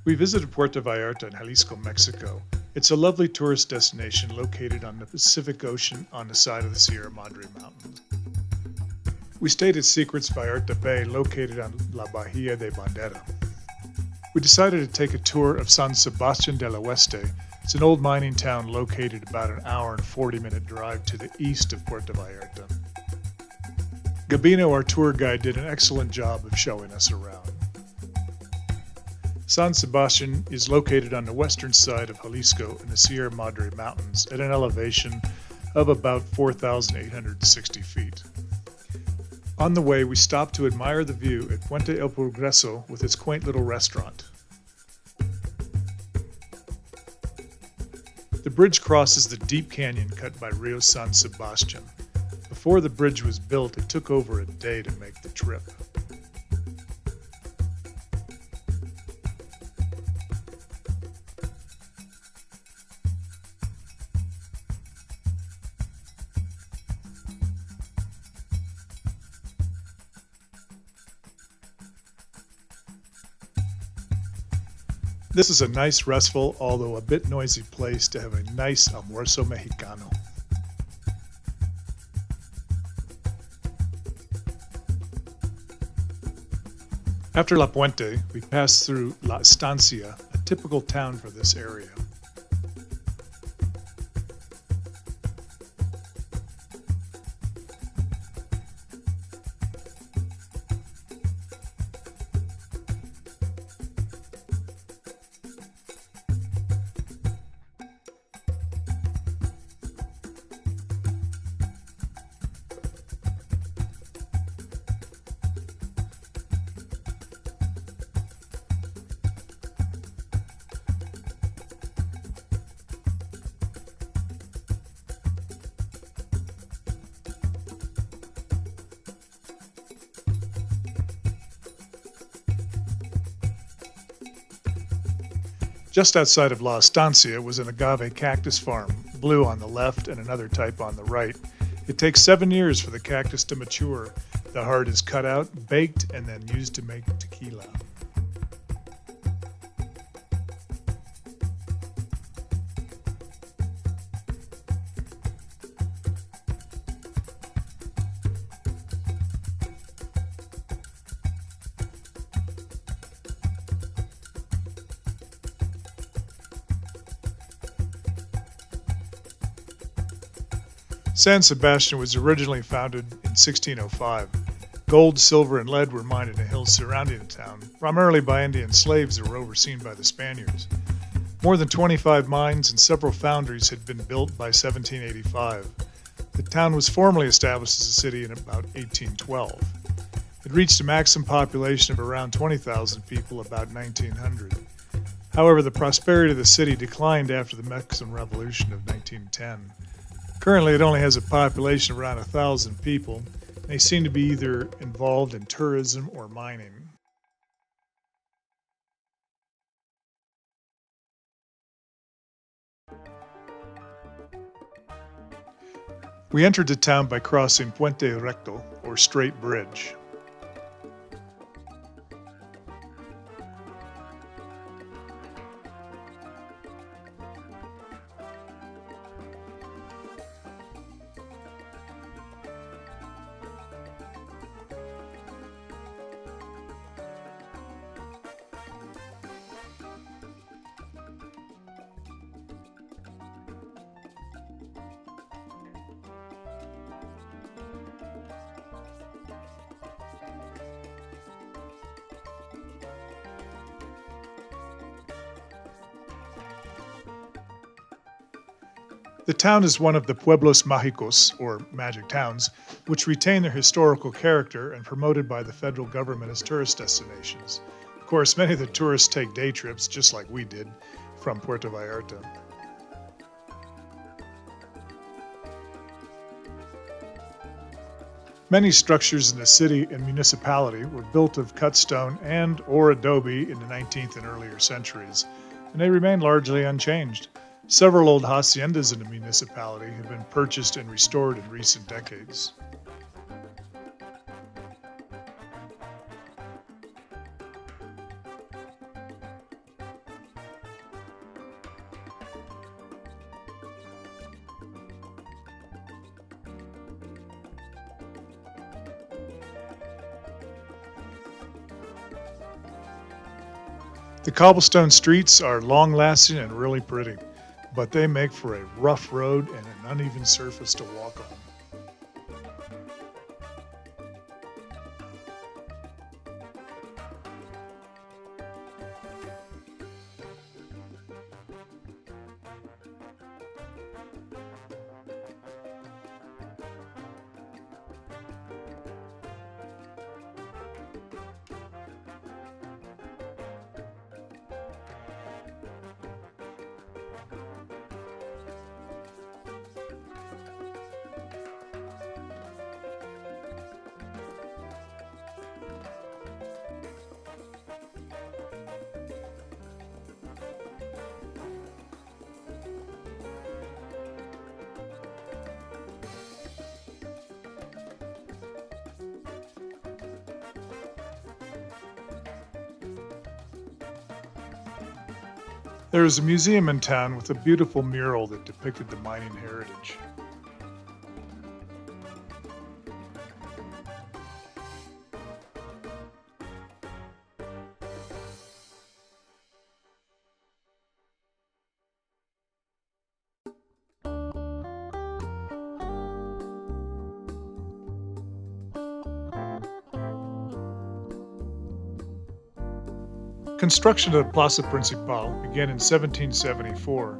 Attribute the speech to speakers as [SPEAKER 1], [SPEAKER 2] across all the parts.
[SPEAKER 1] We visited Puerto Vallarta in Jalisco, Mexico. It's a lovely tourist destination located on the Pacific Ocean on the side of the Sierra Madre Mountains. We stayed at Secrets Vallarta Bay, located on La Bahia de Bandera. We decided to take a tour of San Sebastian del Oeste. It's an old mining town located about an hour and 40-minute drive to the east of Puerto Vallarta. Gabino, our tour guide, did an excellent job of showing us around. San Sebastian is located on the western side of Jalisco in the Sierra Madre Mountains at an elevation of about 4,860 feet. On the way, we stopped to admire the view at Puente El Progreso with its quaint little restaurant. The bridge crosses the deep canyon cut by Rio San Sebastian. Before the bridge was built, it took over a day to make the trip. This is a nice, restful, although a bit noisy place to have a nice almuerzo mexicano. After La Puente, we passed through La Estancia, a typical town for this area. Just outside of La Estancia was an agave cactus farm, blue on the left and another type on the right. It takes 7 years for the cactus to mature. The heart is cut out, baked, and then used to make tequila. San Sebastian was originally founded in 1605. Gold, silver, and lead were mined in the hills surrounding the town, primarily by Indian slaves that were overseen by the Spaniards. More than 25 mines and several foundries had been built by 1785. The town was formally established as a city in about 1812. It reached a maximum population of around 20,000 people about 1900. However, the prosperity of the city declined after the Mexican Revolution of 1910. Currently, it only has a population of around 1,000 people. They seem to be either involved in tourism or mining. We entered the town by crossing Puente Recto, or Straight Bridge. The town is one of the Pueblos Mágicos, or magic towns, which retain their historical character and promoted by the federal government as tourist destinations. Of course, many of the tourists take day trips, just like we did, from Puerto Vallarta. Many structures in the city and municipality were built of cut stone and or adobe in the 19th and earlier centuries, and they remain largely unchanged. Several old haciendas in the municipality have been purchased and restored in recent decades. The cobblestone streets are long lasting and really pretty, but they make for a rough road and an uneven surface to walk on. There is a museum in town with a beautiful mural that depicted the mining heritage. Construction of the Plaza Principal began in 1774.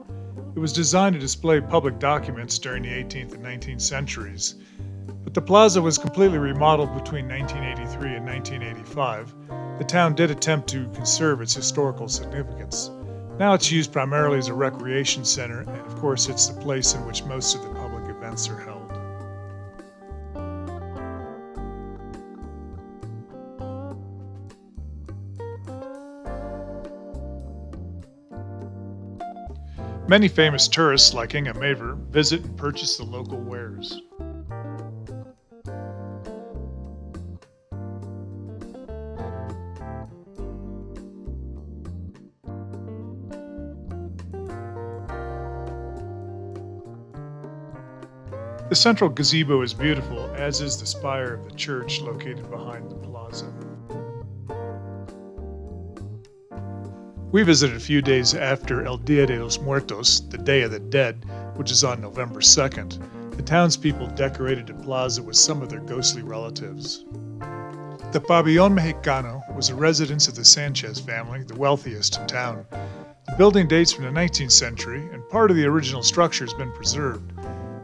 [SPEAKER 1] It was designed to display public documents during the 18th and 19th centuries, but the plaza was completely remodeled between 1983 and 1985. The town did attempt to conserve its historical significance. Now it's used primarily as a recreation center, and of course it's the place in which most of the public events are held. Many famous tourists, like Mavor, visit and purchase the local wares. The central gazebo is beautiful, as is the spire of the church located behind the plaza. We visited a few days after El Dia de los Muertos, the Day of the Dead, which is on November 2nd. The townspeople decorated the plaza with some of their ghostly relatives. The Pabellon Mexicano was a residence of the Sanchez family, the wealthiest in town. The building dates from the 19th century, and part of the original structure has been preserved.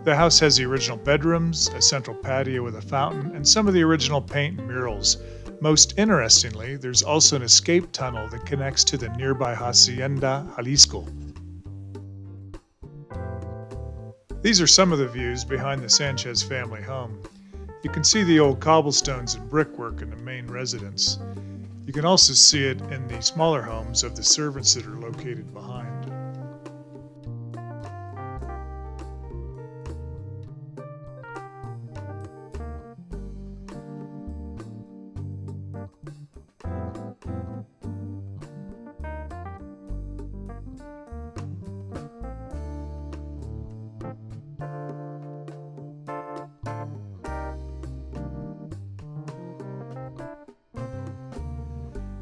[SPEAKER 1] The house has the original bedrooms, a central patio with a fountain, and some of the original paint and murals. Most interestingly, there's also an escape tunnel that connects to the nearby Hacienda Jalisco. These are some of the views behind the Sanchez family home. You can see the old cobblestones and brickwork in the main residence. You can also see it in the smaller homes of the servants that are located behind.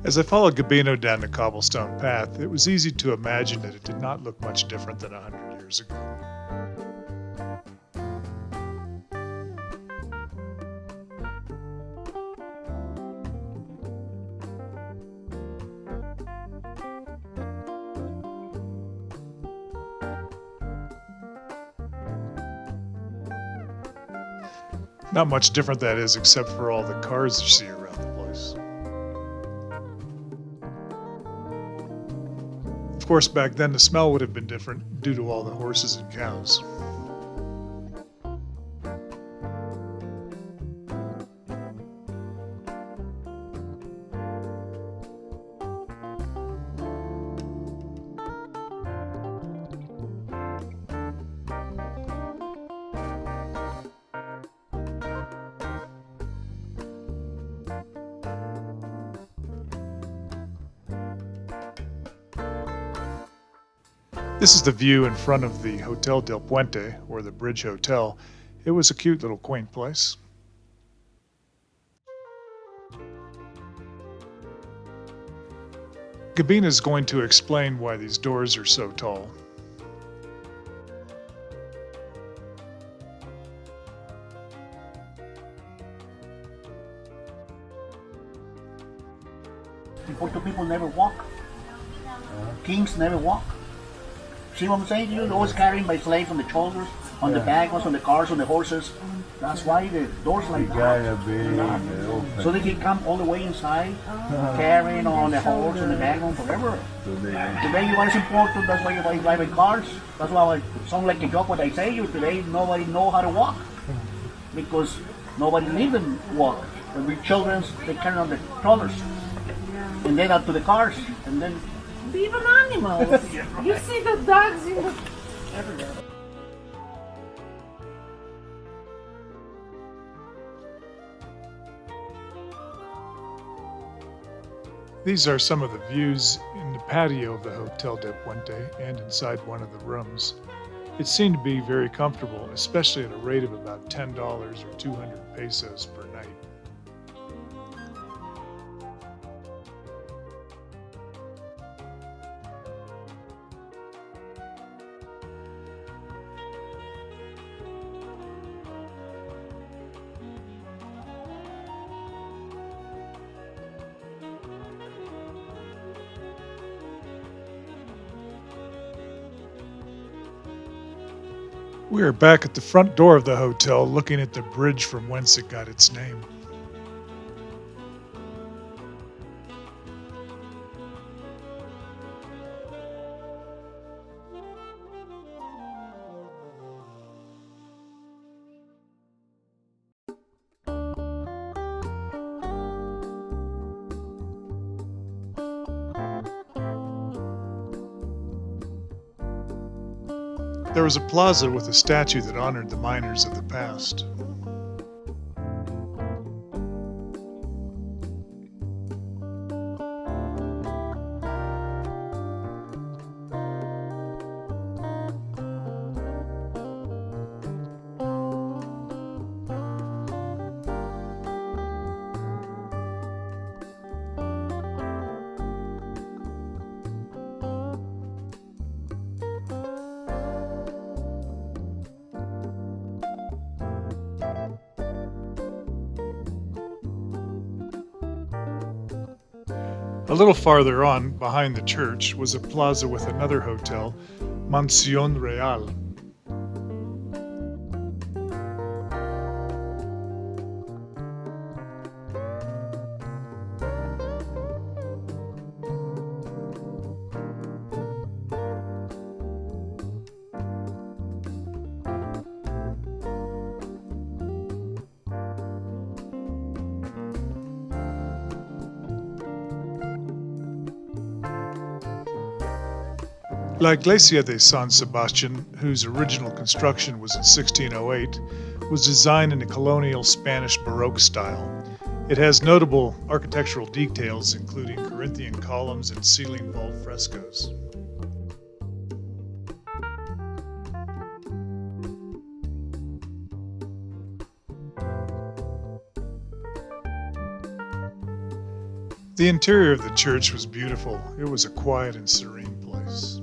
[SPEAKER 1] As I followed Gabino down the cobblestone path, it was easy to imagine that it did not look much different than 100 years ago. Not much different that is, except for all the cars you see around the place. Of course, back then the smell would have been different due to all the horses and cows. This is the view in front of the Hotel del Puente, or the Bridge Hotel. It was a cute little quaint place. Gabina is going to explain why these doors are so tall.
[SPEAKER 2] Before two people never walk. Kings never walk. See what I'm saying? You're always carrying by slaves on the shoulders, on the back, on the cars, on the horses. That's why the doors like that. So they can come all the way inside, carrying on the horse and the back on forever. Today you are important, that's why you driving cars. That's why it sounds like a joke what I say you today, nobody know how to walk. Because nobody leave them walk. When we're children, they carry on the strollers. And then up to the cars, and then
[SPEAKER 3] even animals. You see the dogs in the everywhere.
[SPEAKER 1] These are some of the views in the patio of the Hotel del Puente and inside one of the rooms. It seemed to be very comfortable, especially at a rate of about $10 or 200 pesos per night. We are back at the front door of the hotel looking at the bridge from whence it got its name. There was a plaza with a statue that honored the miners of the past. A little farther on, behind the church, was a plaza with another hotel, Mansión Real. La Iglesia de San Sebastián, whose original construction was in 1608, was designed in a colonial Spanish Baroque style. It has notable architectural details, including Corinthian columns and ceiling vault frescoes. The interior of the church was beautiful. It was a quiet and serene place.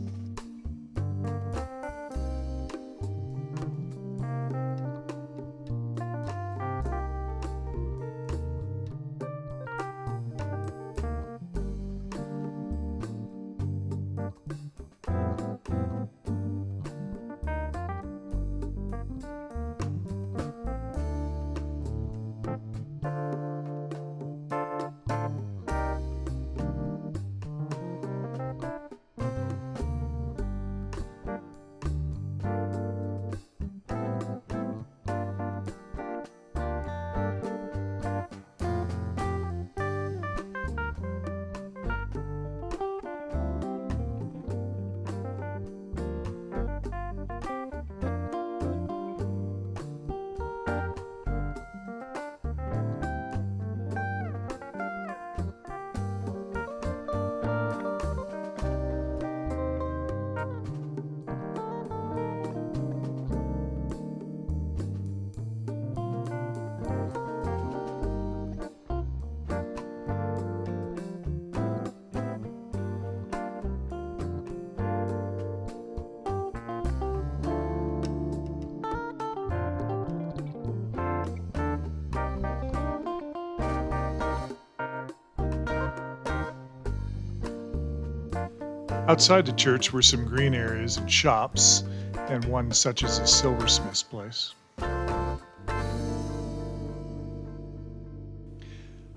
[SPEAKER 1] Outside the church were some green areas and shops, and one such as a silversmith's place.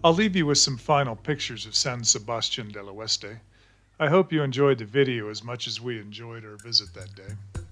[SPEAKER 1] I'll leave you with some final pictures of San Sebastian del Oeste. I hope you enjoyed the video as much as we enjoyed our visit that day.